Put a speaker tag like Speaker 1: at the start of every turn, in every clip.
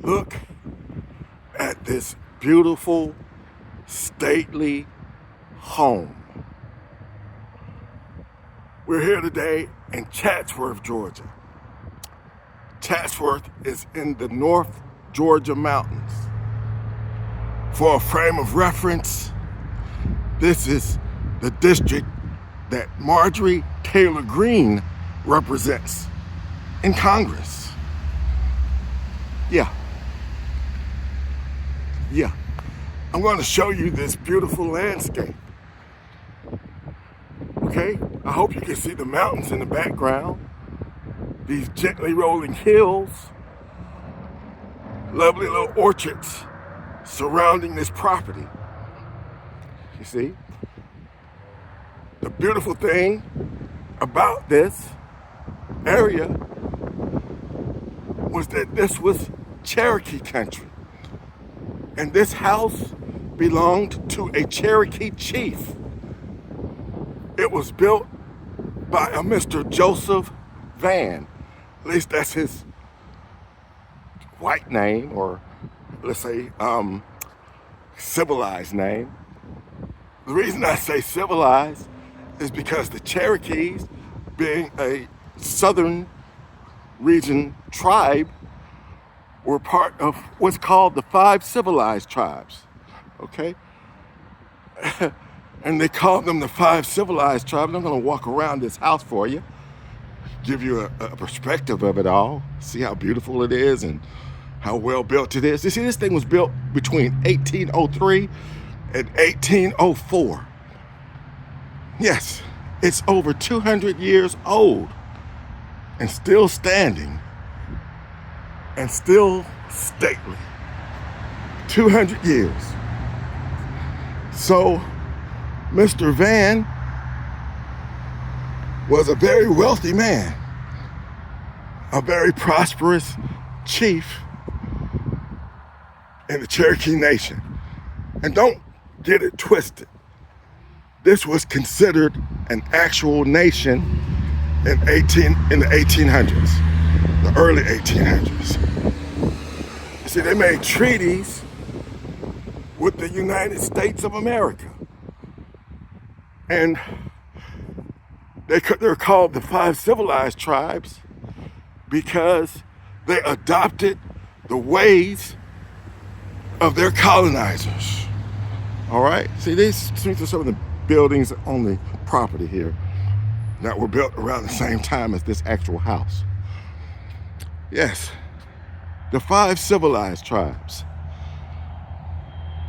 Speaker 1: Look at this beautiful, stately home. We're here today in Chatsworth, Georgia. Chatsworth is in the North Georgia mountains. For a frame of reference, this is the district that Marjorie Taylor Greene represents in Congress. Yeah. I'm going to show you this beautiful landscape. Okay? I hope you can see the mountains in the background. These gently rolling hills. Lovely little orchards surrounding this property. You see? The beautiful thing about this area was that this was Cherokee country. And this house belonged to a Cherokee chief. It was built by a Mr. Joseph Van. At least that's his white name, or let's say civilized name. The reason I say civilized is because the Cherokees, being a southern region tribe, were part of what's called the 5 civilized tribes, okay? And they called them the 5 civilized tribes. I'm gonna walk around this house for you, give you a perspective of it all, see how beautiful it is and how well built it is. You see, this thing was built between 1803 and 1804. Yes, it's over 200 years old and still standing and still stately. 200 years. So, Mr. Van was a very wealthy man, a very prosperous chief in the Cherokee Nation. And don't get it twisted. This was considered an actual nation in the 1800s, the early 1800s. You see, they made treaties with the United States of America. And they're called the 5 civilized tribes because they adopted the ways of their colonizers. All right? See, these are some of the buildings on the property here that were built around the same time as this actual house. Yes, the 5 civilized tribes.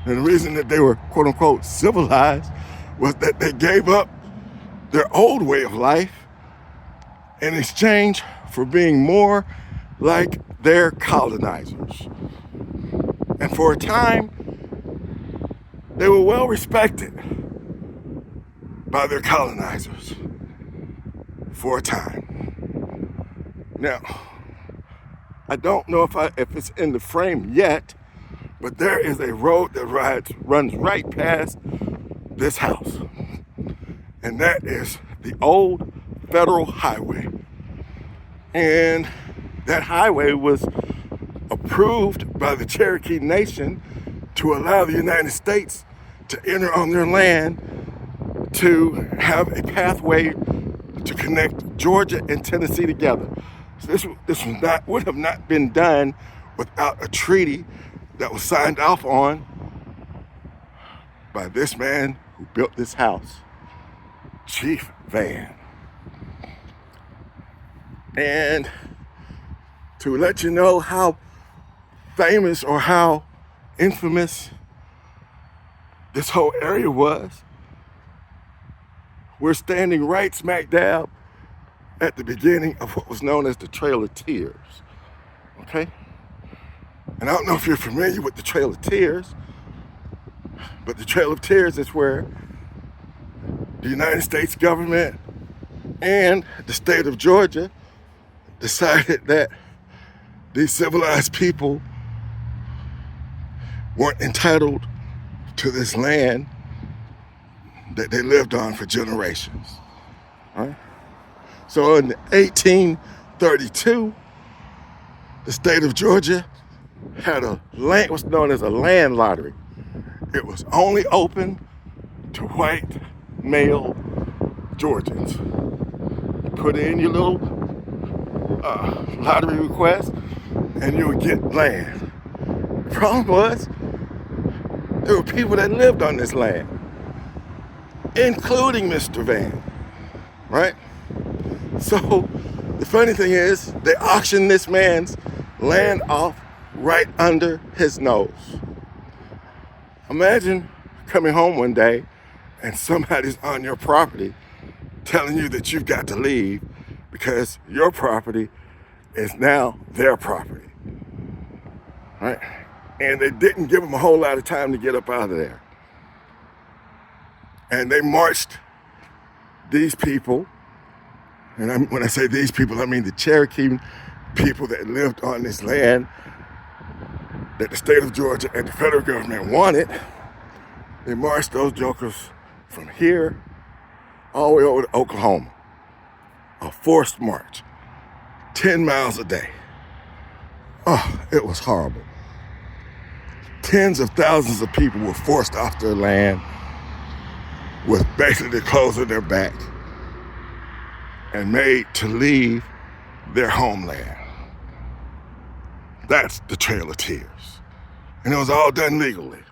Speaker 1: And the reason that they were, quote unquote, civilized was that they gave up their old way of life in exchange for being more like their colonizers. And for a time, they were well respected by their colonizers. For a time. Now, I don't know if it's in the frame yet, but there is a road that runs right past this house. And that is the old federal highway. And that highway was approved by the Cherokee Nation to allow the United States to enter on their land to have a pathway to connect Georgia and Tennessee together. So this would have not been done without a treaty that was signed off on by this man who built this house, Chief Van. And to let you know how famous or how infamous this whole area was, we're standing right smack dab at the beginning of what was known as the Trail of Tears, okay? And I don't know if you're familiar with the Trail of Tears, but the Trail of Tears is where the United States government and the state of Georgia decided that these civilized people weren't entitled to this land that they lived on for generations. Right? So in 1832, the state of Georgia had what's known as a land lottery. It was only open to white male Georgians. You put in your little lottery request and you would get land. The problem was there were people that lived on this land, including Mr. Van, right? So the funny thing is they auctioned this man's land off right under his nose. Imagine coming home one day and somebody's on your property telling you that you've got to leave because your property is now their property, right? And they didn't give them a whole lot of time to get up out of there. And they marched these people, and when I say these people, I mean the Cherokee people that lived on this land that the state of Georgia and the federal government wanted. They marched those jokers from here all the way over to Oklahoma. A forced march, 10 miles a day. Oh, it was horrible. Tens of thousands of people were forced off their land with basically the clothes on their back and made to leave their homeland. That's the Trail of Tears. And it was all done legally,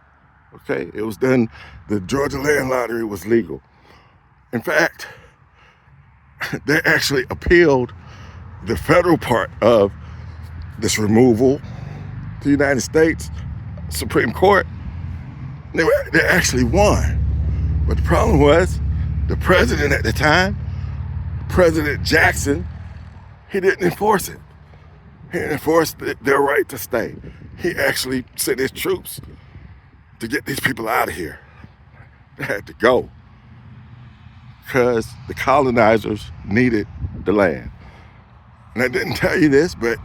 Speaker 1: okay? It was done, the Georgia land lottery was legal. In fact, they actually appealed the federal part of this removal to the United States Supreme Court. They actually won. But the problem was, the president at the time, President Jackson, he didn't enforce it. He didn't enforce their right to stay. He actually sent his troops to get these people out of here. They had to go because the colonizers needed the land. And I didn't tell you this, but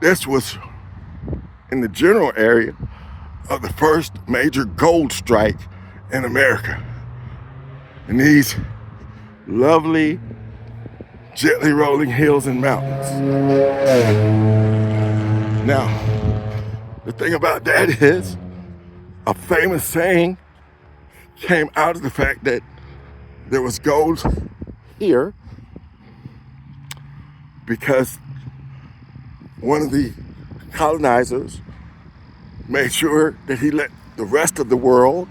Speaker 1: this was in the general area of the first major gold strike in America. And these lovely, gently rolling hills and mountains. Now, the thing about that is, a famous saying came out of the fact that there was gold here because one of the colonizers made sure that he let the rest of the world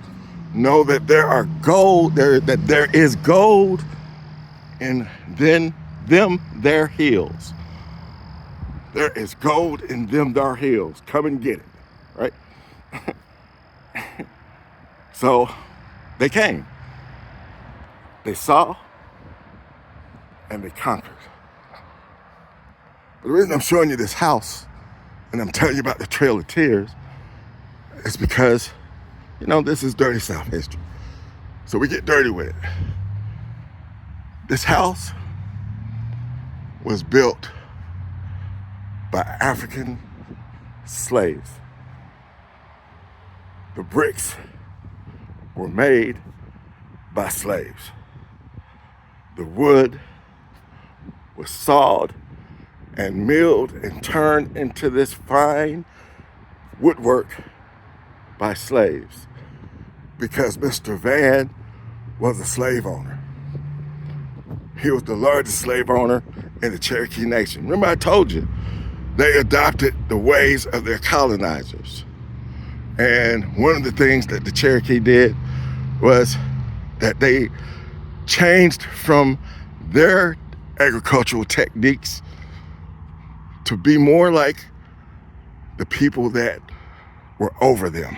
Speaker 1: know that there is gold in their hills. There is gold in them their hills. Come and get it, right? So they came. They saw and they conquered. But the reason I'm showing you this house and I'm telling you about the Trail of Tears is because, this is dirty South history. So we get dirty with it. This house was built by African slaves. The bricks were made by slaves. The wood was sawed and milled and turned into this fine woodwork by slaves because Mr. Van was a slave owner. He was the largest slave owner in the Cherokee Nation. Remember I told you, they adopted the ways of their colonizers. And one of the things that the Cherokee did was that they changed from their agricultural techniques to be more like the people that were over them,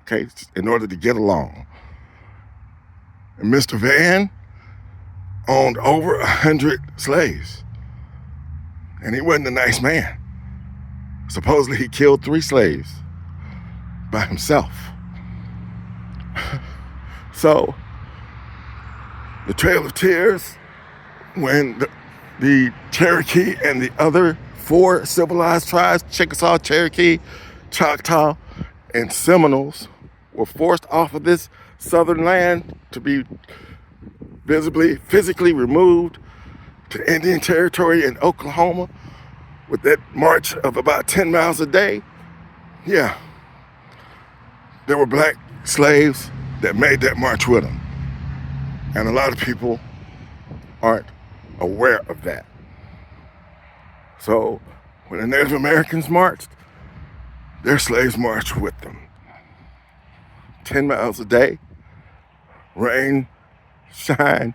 Speaker 1: okay, in order to get along. And Mr. Van owned over 100 slaves. And he wasn't a nice man. Supposedly he killed 3 slaves by himself. So, the Trail of Tears, when the Cherokee and the other 4 civilized tribes, Chickasaw, Cherokee, Choctaw, and Seminoles, were forced off of this southern land to be physically removed to Indian Territory and Oklahoma, with that march of about 10 miles a day, yeah, there were black slaves that made that march with them. And a lot of people aren't aware of that. So when the Native Americans marched, their slaves marched with them. 10 miles a day, rain, shine,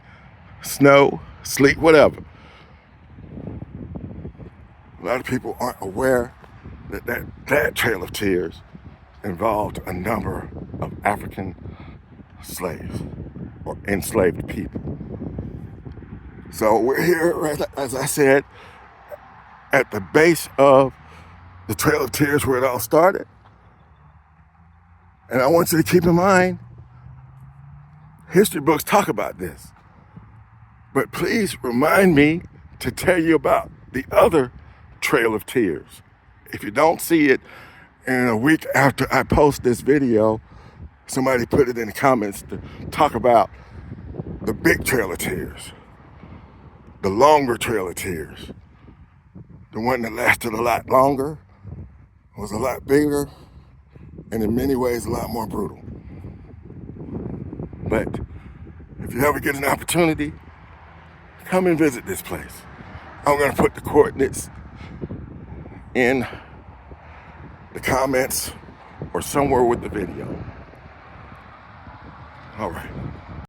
Speaker 1: snow, sleet, whatever. A lot of people aren't aware that Trail of Tears involved a number of African slaves or enslaved people. So we're here, as I said, at the base of the Trail of Tears where it all started. And I want you to keep in mind, history books talk about this. But please remind me to tell you about the other Trail of Tears. If you don't see it, in a week after I post this video, somebody put it in the comments to talk about the big Trail of Tears, the longer Trail of Tears, the one that lasted a lot longer, was a lot bigger, and in many ways a lot more brutal. But if you ever get an opportunity, come and visit this place. I'm going to put the coordinates in the comments or somewhere with the video. All right.